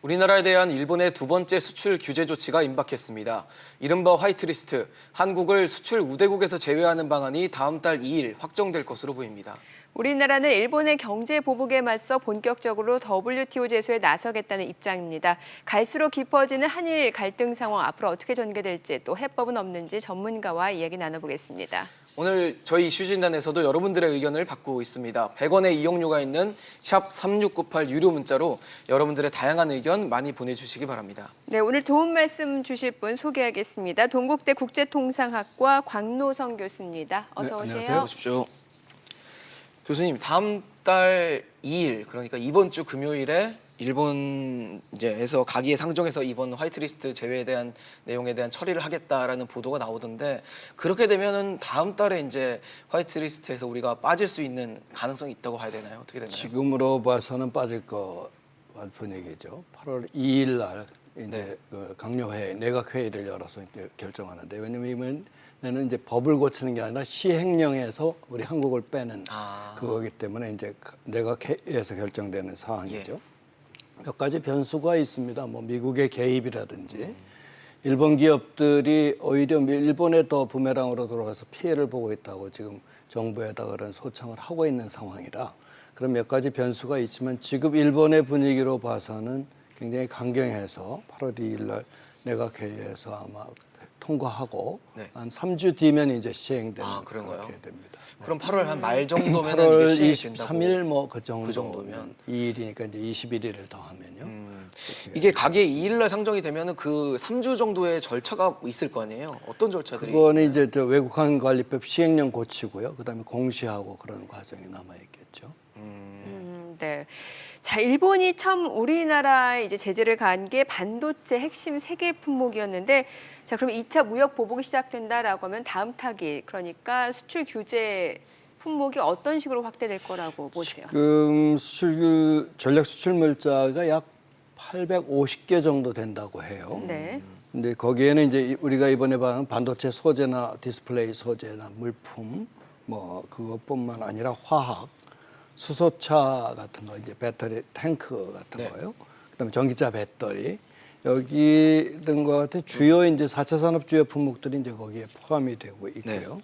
우리나라에 대한 일본의 두 번째 수출 규제 조치가 임박했습니다. 이른바 화이트리스트, 한국을 수출 우대국에서 제외하는 방안이 다음 달 2일 확정될 것으로 보입니다. 우리나라는 일본의 경제 보복에 맞서 본격적으로 WTO 제소에 나서겠다는 입장입니다. 갈수록 깊어지는 한일 갈등 상황 앞으로 어떻게 전개될지 또 해법은 없는지 전문가와 이야기 나눠보겠습니다. 오늘 저희 이슈진단에서도 여러분들의 의견을 받고 있습니다. 100원의 이용료가 있는 샵 3698 유료 문자로 여러분들의 다양한 의견 많이 보내주시기 바랍니다. 네, 오늘 도움 말씀 주실 분 소개하겠습니다. 동국대 국제통상학과 광노성 교수입니다. 어서 오세요. 안녕하세요. 어서 오십시오. 교수님, 다음 달 2일, 그러니까 이번 주 금요일에 일본에서 가기에 상정해서 이번 화이트리스트 제외에 대한 내용에 대한 처리를 하겠다라는 보도가 나오던데, 그렇게 되면은 다음 달에 이제 화이트리스트에서 우리가 빠질 수 있는 가능성이 있다고 봐야 되나요? 어떻게 되나요? 지금으로 봐서는 빠질 거 분위기죠. 8월 2일 날 이제 그 강요회 내각 회의를 열어서 이제 결정하는데, 왜냐면 이번에는 이제 법을 고치는 게 아니라 시행령에서 우리 한국을 빼는 그거기 때문에 이제 내각 회의에서 결정되는 사항이죠. 예. 몇 가지 변수가 있습니다. 뭐 미국의 개입이라든지 일본 기업들이 오히려 일본에 더 부메랑으로 돌아가서 피해를 보고 있다고 지금 정부에다 그런 소청을 하고 있는 상황이라 그런 몇 가지 변수가 있지만 지금 일본의 분위기로 봐서는 굉장히 강경해서 8월 2일 날 내각회의에서 아마 통과하고 네. 한 3주 뒤면 이제 시행되는 그런가요? 그렇게 됩니다. 그럼 8월 한 말 정도면 8월 이게 시행이 된다고? 23일 뭐 그 정도면 정도면. 2일이니까 이제 21일을 더하면요. 이게 가기에 2일 날 상정이 되면은 그 3주 정도의 절차가 있을 거 아니에요? 어떤 절차들이? 그거는 이제 저 외국한 관리법 시행령 고치고요. 그다음에 공시하고 그런 과정이 남아 있겠죠. 네. 자, 일본이 처음 우리나라에 이제 제재를 가한 게 반도체 핵심 3개 품목이었는데, 자, 그럼 2차 무역 보복이 시작된다라고 하면 다음 타깃, 그러니까 수출 규제 품목이 어떤 식으로 확대될 거라고 보세요? 지금 전략 수출 물자가 약 850개 정도 된다고 해요. 네. 근데 거기에는 이제 우리가 이번에 봐는 반도체 소재나 디스플레이 소재나 물품 뭐 그것뿐만 아니라 화학, 수소차 같은 거, 이제 배터리 탱크 같은 네. 거요. 그다음에 전기차 배터리 여기 등과 같은 주요 이제 4차 산업 주요 품목들이 이제 거기에 포함이 되고 있고요. 네.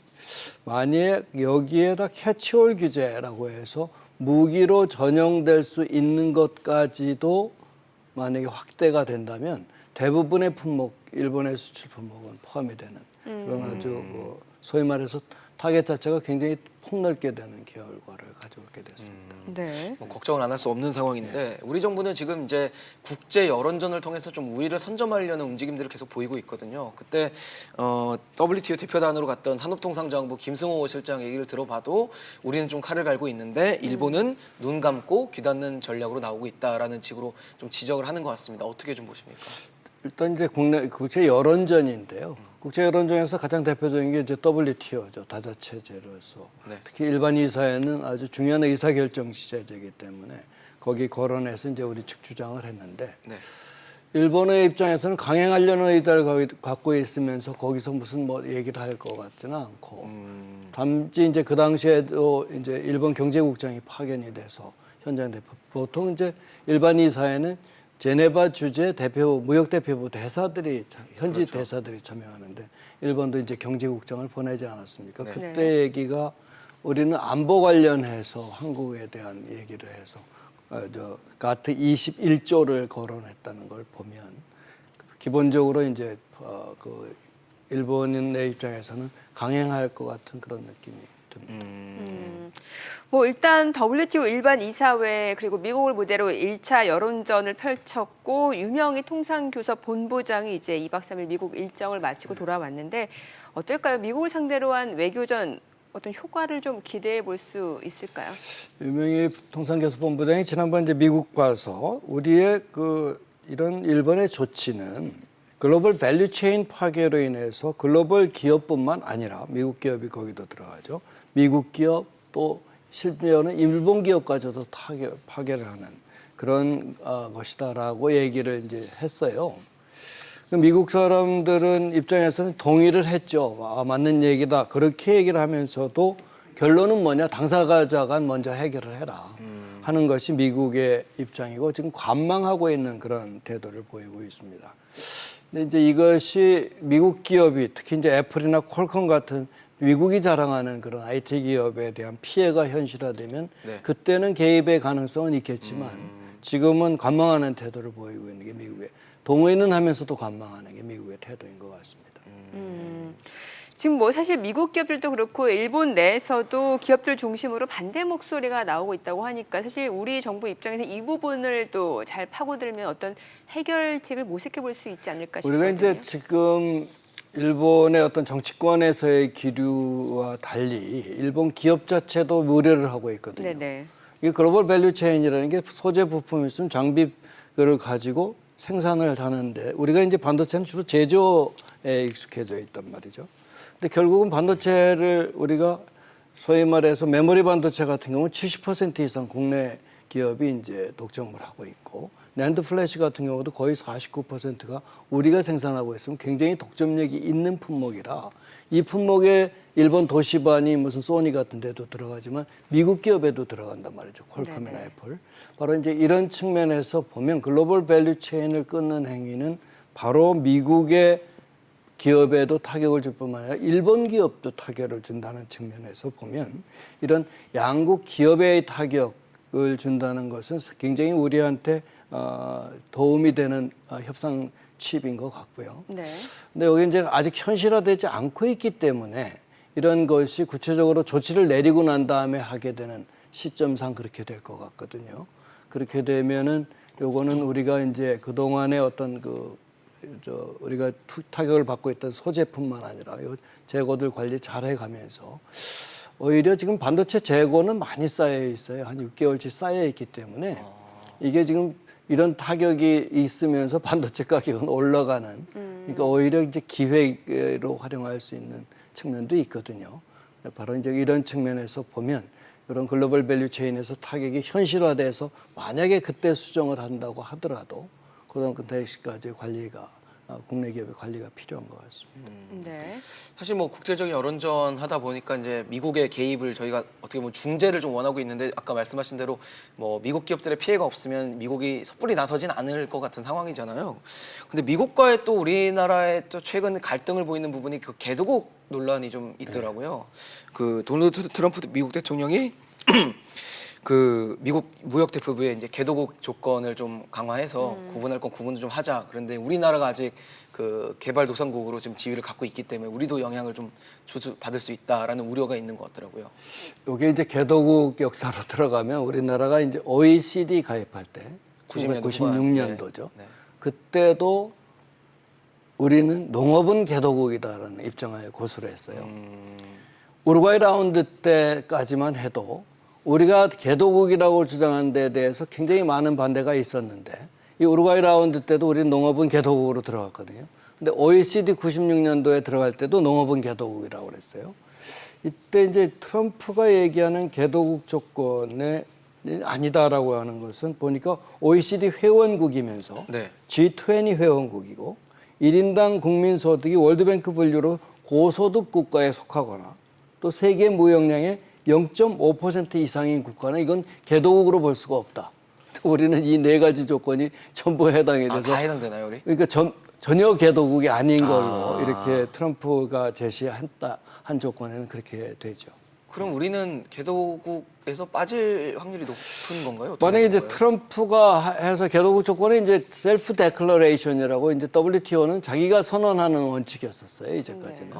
만약 여기에다 캐치홀 규제라고 해서 무기로 전용될 수 있는 것까지도 만약에 확대가 된다면 대부분의 품목, 일본의 수출 품목은 포함이 되는 그런 아주 그 소위 말해서 타겟 자체가 굉장히 폭넓게 되는 결과를 가져오게 됐습니다. 네. 뭐 걱정을 안 할 수 없는 상황인데 우리 정부는 지금 이제 국제 여론전을 통해서 좀 우위를 선점하려는 움직임들을 계속 보이고 있거든요. 그때 WTO 대표단으로 갔던 산업통상자원부 김승호 실장 얘기를 들어봐도 우리는 좀 칼을 갈고 있는데 일본은 눈 감고 귀 닫는 전략으로 나오고 있다라는 식으로 좀 지적을 하는 것 같습니다. 어떻게 좀 보십니까? 일단 이제 국내 국제 여론전인데요. 국제 여론전에서 가장 대표적인 게 이제 WTO죠. 다자체제로서 네. 특히 일반 이사회는 아주 중요한 의사결정 지체제이기 때문에 거기 거론해서 이제 우리 측 주장을 했는데 네. 일본의 입장에서는 강행하려는 의사를 갖고 있으면서 거기서 무슨 뭐 얘기를 할 것 같지는 않고 단지 이제 그 당시에도 이제 일본 경제국장이 파견이 돼서 현장 대표 보통 이제 일반 이사회는 제네바 주재 대표 무역 대표부 대사들이 현지 그렇죠. 대사들이 참여하는데 일본도 이제 경제국장을 보내지 않았습니까? 네. 그때 얘기가 우리는 안보 관련해서 한국에 대한 얘기를 해서 가트 21조를 거론했다는 걸 보면 기본적으로 이제 그 일본인의 입장에서는 강행할 것 같은 그런 느낌이 듭니다. 뭐 일단 WTO 일반 이사회 그리고 미국을 무대로 1차 여론전을 펼쳤고 유명희 통상교섭 본부장이 이제 2박 3일 미국 일정을 마치고 돌아왔는데 어떨까요? 미국을 상대로 한 외교전 어떤 효과를 좀 기대해 볼 수 있을까요? 유명희 통상교섭본부장이 지난번 이제 미국 가서 우리의 그 이런 일본의 조치는 글로벌 밸류 체인 파괴로 인해서 글로벌 기업뿐만 아니라 미국 기업이 거기도 들어가죠. 미국 기업 또 실제로는 일본 기업까지도 파괴를 하는 그런 것이다라고 얘기를 이제 했어요. 미국 사람들은 입장에서는 동의를 했죠. 맞는 얘기다. 그렇게 얘기를 하면서도 결론은 뭐냐? 당사자가 먼저 해결을 해라. 하는 것이 미국의 입장이고 지금 관망하고 있는 그런 태도를 보이고 있습니다. 근데 이제 이것이 미국 기업이 특히 이제 애플이나 퀄컴 같은 미국이 자랑하는 그런 IT 기업에 대한 피해가 현실화되면 네. 그때는 개입의 가능성은 있겠지만 지금은 관망하는 태도를 보이고 있는 게 미국의 동의는 하면서도 관망하는 게 미국의 태도인 것 같습니다. 지금 뭐 사실 미국 기업들도 그렇고 일본 내에서도 기업들 중심으로 반대 목소리가 나오고 있다고 하니까 사실 우리 정부 입장에서 이 부분을 또 잘 파고들면 어떤 해결책을 모색해 볼 수 있지 않을까 싶거든요. 우리가 이제 지금 일본의 어떤 정치권에서의 기류와 달리 일본 기업 자체도 우려를 하고 있거든요. 네네. 이 글로벌 밸류 체인이라는 게 소재 부품이 있으면 장비를 가지고 생산을 하는데 우리가 이제 반도체는 주로 제조에 익숙해져 있단 말이죠. 근데 결국은 반도체를 우리가 소위 말해서 메모리 반도체 같은 경우는 70% 이상 국내 기업이 이제 독점을 하고 있고 낸드 플래시 같은 경우도 거의 49%가 우리가 생산하고 있으면 굉장히 독점력이 있는 품목이라 이 품목에 일본 도시반이 무슨 소니 같은 데도 들어가지만 미국 기업에도 들어간단 말이죠. 퀄컴이나 네네. 애플. 바로 이제 이런 측면에서 보면 글로벌 밸류 체인을 끊는 행위는 바로 미국의 기업에도 타격을 줄 뿐만 아니라 일본 기업도 타격을 준다는 측면에서 보면 이런 양국 기업의 타격을 준다는 것은 굉장히 우리한테 도움이 되는 협상 칩인 것 같고요. 네. 근데 여기 이제 아직 현실화되지 않고 있기 때문에 이런 것이 구체적으로 조치를 내리고 난 다음에 하게 되는 시점상 그렇게 될 것 같거든요. 그렇게 되면은 요거는 우리가 이제 그동안의 어떤 우리가 타격을 받고 있던 소제품만 아니라 요 재고들 관리 잘 해가면서 오히려 지금 반도체 재고는 많이 쌓여 있어요. 한 6개월치 쌓여 있기 때문에 이게 지금 이런 타격이 있으면서 반도체 가격은 올라가는 그러니까 오히려 이제 기회로 활용할 수 있는 측면도 있거든요. 바로 이제 이런 측면에서 보면 이런 글로벌 밸류 체인에서 타격이 현실화돼서 만약에 그때 수정을 한다고 하더라도 그런 그때까지 관리가 국내 기업의 관리가 필요한 것 같습니다. 네. 사실 뭐 국제적인 여론전 하다 보니까 이제 미국의 개입을 저희가 어떻게 보면 중재를 좀 원하고 있는데 아까 말씀하신 대로 뭐 미국 기업들의 피해가 없으면 미국이 섣불리 나서진 않을 것 같은 상황이잖아요. 근데 미국과의 또 우리나라의 또 최근 갈등을 보이는 부분이 그 개도국 논란이 좀 있더라고요. 그 도널드 트럼프 미국 대통령이 그 미국 무역대표부에 이제 개도국 조건을 좀 강화해서 구분할 건 구분을 좀 하자. 그런데 우리나라가 아직 그 개발도상국으로 지금 지위를 갖고 있기 때문에 우리도 영향을 좀 받을 수 있다라는 우려가 있는 것 같더라고요. 이게 이제 개도국 역사로 들어가면 우리나라가 이제 OECD 가입할 때 1996년도죠. 네. 그때도 우리는 농업은 개도국이다라는 입장을 고수를 했어요. 우루과이 라운드 때까지만 해도 우리가 개도국이라고 주장한 데 대해서 굉장히 많은 반대가 있었는데 이 우루과이 라운드 때도 우리는 농업은 개도국으로 들어갔거든요. 근데 OECD 96년도에 들어갈 때도 농업은 개도국이라고 그랬어요. 이때 이제 트럼프가 얘기하는 개도국 조건에 아니다라고 하는 것은 보니까 OECD 회원국이면서 네. G20 회원국이고 1인당 국민소득이 월드뱅크 분류로 고소득 국가에 속하거나 또 세계 무역량의 0.5% 이상인 국가는 이건 개도국으로 볼 수가 없다. 우리는 이 네 가지 조건이 전부 해당이 돼서 다 해당되나요, 우리? 그러니까 전혀 개도국이 아닌 걸로 이렇게 트럼프가 제시한 조건에는 그렇게 되죠. 그럼 우리는 개도국에서 빠질 확률이 높은 건가요? 만약에 이제 트럼프가 해서 개도국 조건이 이제 셀프 데클러레이션이라고 이제 WTO는 자기가 선언하는 원칙이었었어요 이제까지는.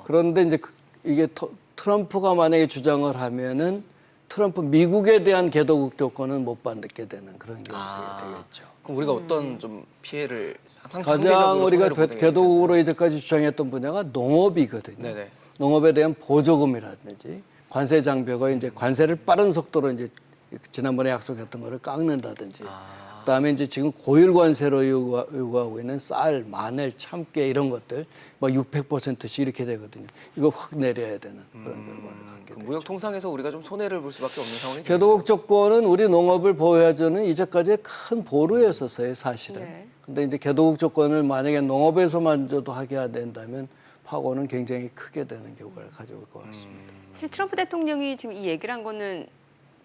그런데 이제 이게 트럼프가 만약에 주장을 하면은 트럼프 미국에 대한 개도국 조건은 못 받게 되는 그런 경우가 되겠죠. 그럼 우리가 어떤 좀 피해를 항상 가장 상대적으로 우리가 손해를 보게 개도국으로 이제까지 주장했던 분야가 농업이거든요. 네네. 농업에 대한 보조금이라든지 관세 장벽을 이제 관세를 빠른 속도로 이제 지난번에 약속했던 거를 깎는다든지 그다음에 이제 지금 고율 관세로 요구하고 있는 쌀, 마늘, 참깨 이런 것들 뭐 600%씩 이렇게 되거든요. 이거 확 내려야 되는 그런 결과를 갖게 돼요. 무역 통상에서 우리가 좀 손해를 볼 수밖에 없는 상황이 개도국 조건은 우리 농업을 보호해주는 이제까지 큰 보루였었어요, 사실은. 네. 근데 이제 개도국 조건을 만약에 농업에서만저도 하게 된다면 파고는 굉장히 크게 되는 결과를 가져올 것 같습니다. 사실 트럼프 대통령이 지금 이 얘기를 한 거는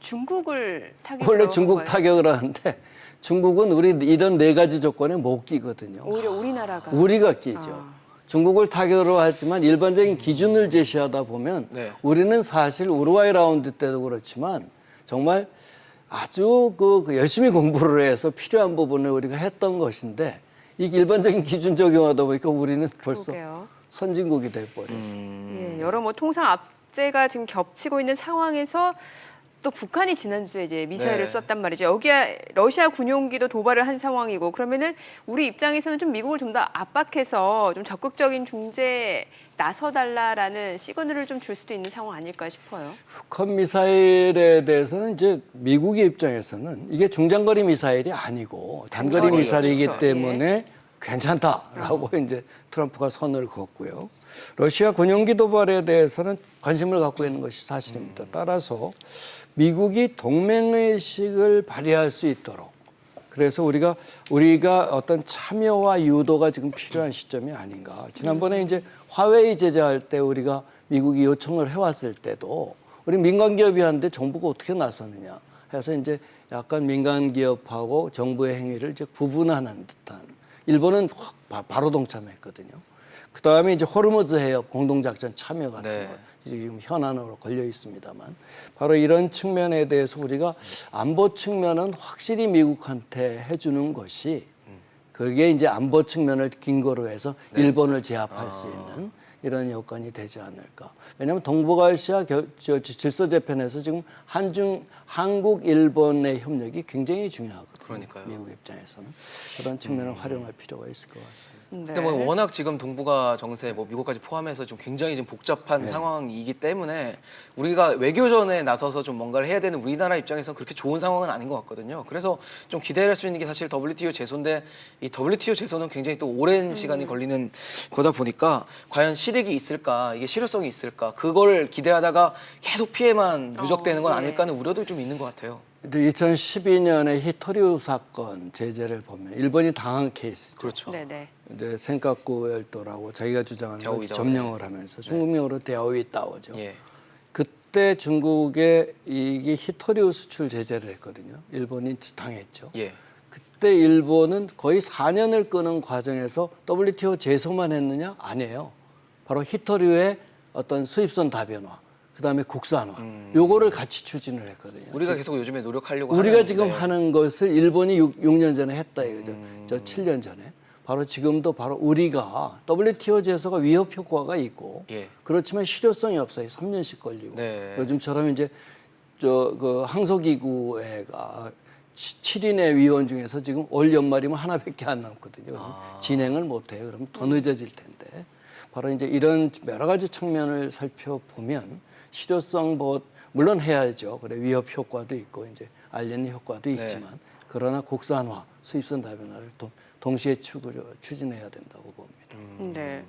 중국을 타깃으로 원래 한 중국 거예요? 타격을 하는데 중국은 우리 이런 네 가지 조건에 못 끼거든요. 오히려 우리나라가 우리가 끼죠. 중국을 타격으로 하지만 일반적인 기준을 제시하다 보면 네. 우리는 사실 우루과이 라운드 때도 그렇지만 정말 아주 열심히 공부를 해서 필요한 부분을 우리가 했던 것인데 이 일반적인 기준 적용하다 보니까 우리는 벌써 그러게요. 선진국이 돼버렸어요. 예, 여러 뭐 통상 압제가 지금 겹치고 있는 상황에서 또 북한이 지난주에 이제 미사일을 네. 쐈단 말이죠. 여기에 러시아 군용기도 도발을 한 상황이고 그러면은 우리 입장에서는 좀 미국을 좀 더 압박해서 좀 적극적인 중재에 나서달라라는 시그널을 좀 줄 수도 있는 상황 아닐까 싶어요. 북한 미사일에 대해서는 이제 미국의 입장에서는 이게 중장거리 미사일이 아니고 단거리 단거리, 미사일이기 그렇죠. 때문에 괜찮다라고 이제 트럼프가 선을 그었고요. 러시아 군용기 도발에 대해서는 관심을 갖고 있는 것이 사실입니다. 따라서 미국이 동맹의식을 발휘할 수 있도록 그래서 우리가 어떤 참여와 유도가 지금 필요한 시점이 아닌가. 지난번에 이제 화웨이 제재할 때 우리가 미국이 요청을 해왔을 때도 우리 민간 기업이 하는데 정부가 어떻게 나서느냐 해서 이제 약간 민간 기업하고 정부의 행위를 이제 구분하는 듯한 일본은 확 바로 동참했거든요. 그 다음에 이제 호르무즈 해협 공동작전 참여 같은 네. 거 지금 현안으로 걸려 있습니다만 바로 이런 측면에 대해서 우리가 안보 측면은 확실히 미국한테 해주는 것이 그게 이제 안보 측면을 근거로 해서 일본을 제압할 수 있는 이런 여건이 되지 않을까. 왜냐하면 동북아시아 질서 재편에서 지금 한국, 일본의 협력이 굉장히 중요하거든요. 그러니까요. 미국 입장에서는 그런 측면을 활용할 필요가 있을 것 같습니다. 근데 뭐 워낙 지금 동북아 정세, 뭐 미국까지 포함해서 좀 굉장히 좀 복잡한 상황이기 때문에 우리가 외교전에 나서서 좀 뭔가를 해야 되는 우리나라 입장에서 그렇게 좋은 상황은 아닌 것 같거든요. 그래서 좀 기대할 수 있는 게 사실 WTO 제소인데 이 WTO 제소는 굉장히 또 오랜 시간이 걸리는 거다 보니까 과연 실익이 있을까, 이게 실효성이 있을까, 그걸 기대하다가 계속 피해만 누적되는 건 아닐까 하는 우려도 좀 있는 것 같아요. 2012년에 히토류 사건 제재를 보면 일본이 당한 케이스. 그렇죠. 네네. 이제 센카쿠 열도라고 자기가 주장하는 걸 대오이 점령을 하면서 중국명으로 대오이 따오죠. 예. 그때 중국에 이게 히토류 수출 제재를 했거든요. 일본이 당했죠. 예. 그때 일본은 거의 4년을 끄는 과정에서 WTO 제소만 했느냐? 아니에요. 바로 히토류의 어떤 수입선 다변화, 그다음에 국산화, 요거를 같이 추진을 했거든요. 우리가 계속 요즘에 노력하려고 우리가 하는데. 지금 하는 것을 일본이 6년 전에 했다 이거죠. 저 7년 전에. 바로 지금도 바로 우리가 WTO 제소가 위협 효과가 있고 예. 그렇지만 실효성이 없어요. 3년씩 걸리고. 네. 요즘처럼 이제 그 항소기구회가 7인의 위원 중에서 지금 올 연말이면 하나밖에 안 남거든요. 진행을 못 해요. 그러면 더 늦어질 텐데. 바로 이제 이런 여러 가지 측면을 살펴보면 실효성 물론 해야죠. 그래 위협 효과도 있고 이제 알리는 효과도 있지만 그러나 국산화, 수입선 다변화를 동시에 추진해야 된다고 봅니다. 네.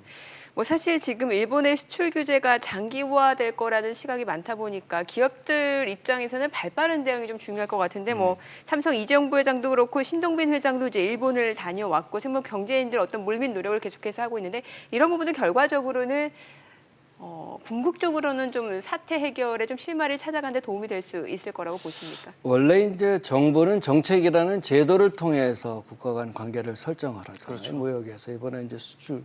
뭐 사실 지금 일본의 수출 규제가 장기화될 거라는 시각이 많다 보니까 기업들 입장에서는 발빠른 대응이 좀 중요할 것 같은데 뭐 삼성 이재용 부회장도 그렇고 신동빈 회장도 이제 일본을 다녀왔고 지금 뭐 경제인들 어떤 물밑 노력을 계속해서 하고 있는데 이런 부분은 결과적으로는 궁극적으로는 좀 사태 해결에 좀 실마리를 찾아가는 데 도움이 될 수 있을 거라고 보십니까? 원래 이제 정부는 정책이라는 제도를 통해서 국가 간 관계를 설정을 하잖아요. 그렇죠. 무역에서 이번에 이제 수출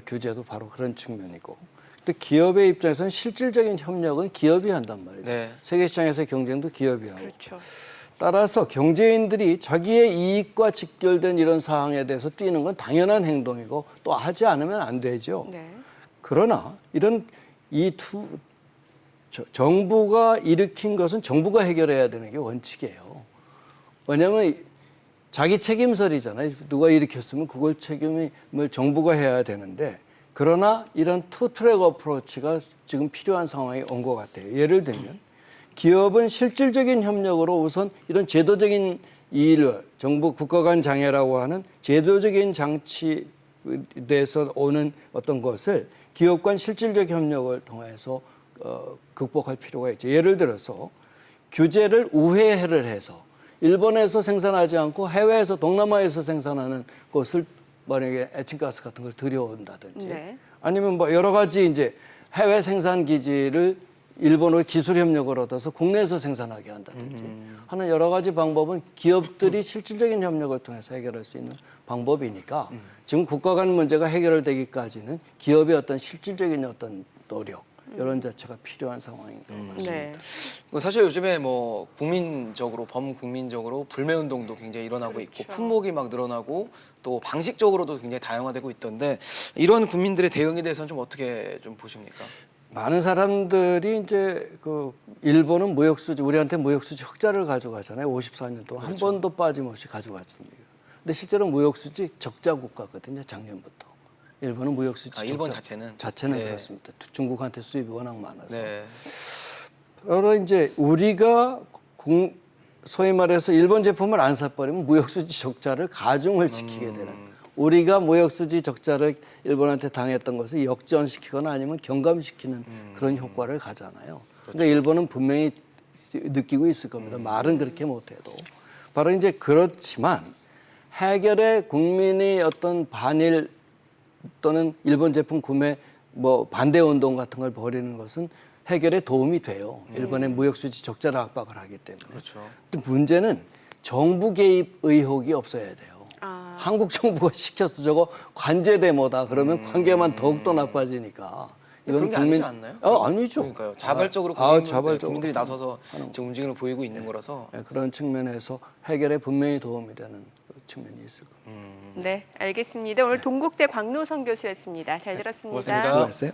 규제도 바로 그런 측면이고. 근데 기업의 입장에서는 실질적인 협력은 기업이 한단 말이죠. 네. 세계 시장에서의 경쟁도 기업이 하고. 그렇죠. 따라서 경제인들이 자기의 이익과 직결된 이런 사항에 대해서 뛰는 건 당연한 행동이고 또 하지 않으면 안 되죠. 네. 그러나 이런 정부가 일으킨 것은 정부가 해결해야 되는 게 원칙이에요. 왜냐하면 자기 책임설이잖아요. 누가 일으켰으면 그걸 책임을 정부가 해야 되는데 그러나 이런 투트랙 어프로치가 지금 필요한 상황이 온 것 같아요. 예를 들면 기업은 실질적인 협력으로 우선 이런 제도적인 일을 정부 국가 간 장애라고 하는 제도적인 장치에 대해서 오는 어떤 것을 기업 간 실질적 협력을 통해서 극복할 필요가 있죠. 예를 들어서 규제를 우회를 해서 일본에서 생산하지 않고 해외에서 동남아에서 생산하는 것을 만약에 에칭가스 같은 걸 들여온다든지 네. 아니면 뭐 여러 가지 이제 해외 생산 기지를 일본의 기술 협력을 얻어서 국내에서 생산하게 한다든지 하는 여러 가지 방법은 기업들이 실질적인 협력을 통해서 해결할 수 있는 방법이니까 지금 국가 간 문제가 해결되기까지는 기업의 어떤 실질적인 어떤 노력 이런 자체가 필요한 상황인 것 같습니다. 네. 사실 요즘에 뭐 국민적으로 범국민적으로 불매 운동도 굉장히 일어나고 있고 품목이 막 늘어나고 또 방식적으로도 굉장히 다양화되고 있던데 이런 국민들의 대응에 대해서는 좀 어떻게 좀 보십니까? 많은 사람들이 이제 그 일본은 무역수지 우리한테 무역수지 흑자를 가져가잖아요. 54년 동안 한 번도 빠짐없이 가져갔습니다. 근데 실제로 무역수지 적자 국가거든요. 작년부터. 일본은 무역수지 일본 적자. 자체는 네. 그렇습니다. 중국한테 수입이 워낙 많아서. 네. 그러나 이제 우리가 소위 말해서 일본 제품을 안 사버리면 무역수지 적자를 가중을 시키게 되는 우리가 무역수지 적자를 일본한테 당했던 것을 역전시키거나 아니면 경감시키는 그런 효과를 가잖아요. 그러니까 일본은 분명히 느끼고 있을 겁니다. 말은 그렇게 못해도. 바로 이제 그렇지만 해결에 국민이 어떤 반일 또는 일본 제품 구매 뭐 반대 운동 같은 걸 벌이는 것은 해결에 도움이 돼요. 일본의 무역수지 적자를 압박을 하기 때문에. 그렇죠. 근데 문제는 정부 개입 의혹이 없어야 돼요. 한국 정부가 시켰어 저거 관제 데모다 그러면 관계만 더욱더 나빠지니까. 그런 게 아니지 않나요? 아니죠. 그러니까요. 자발적으로 국민들이 나서서 지금 움직임을 보이고 있는 거라서 네, 그런 측면에서 해결에 분명히 도움이 되는 측면이 있을 겁니다. 네, 알겠습니다. 오늘 동국대 광노선 교수였습니다. 잘 들었습니다. 고맙습니다. 수고하셨어요.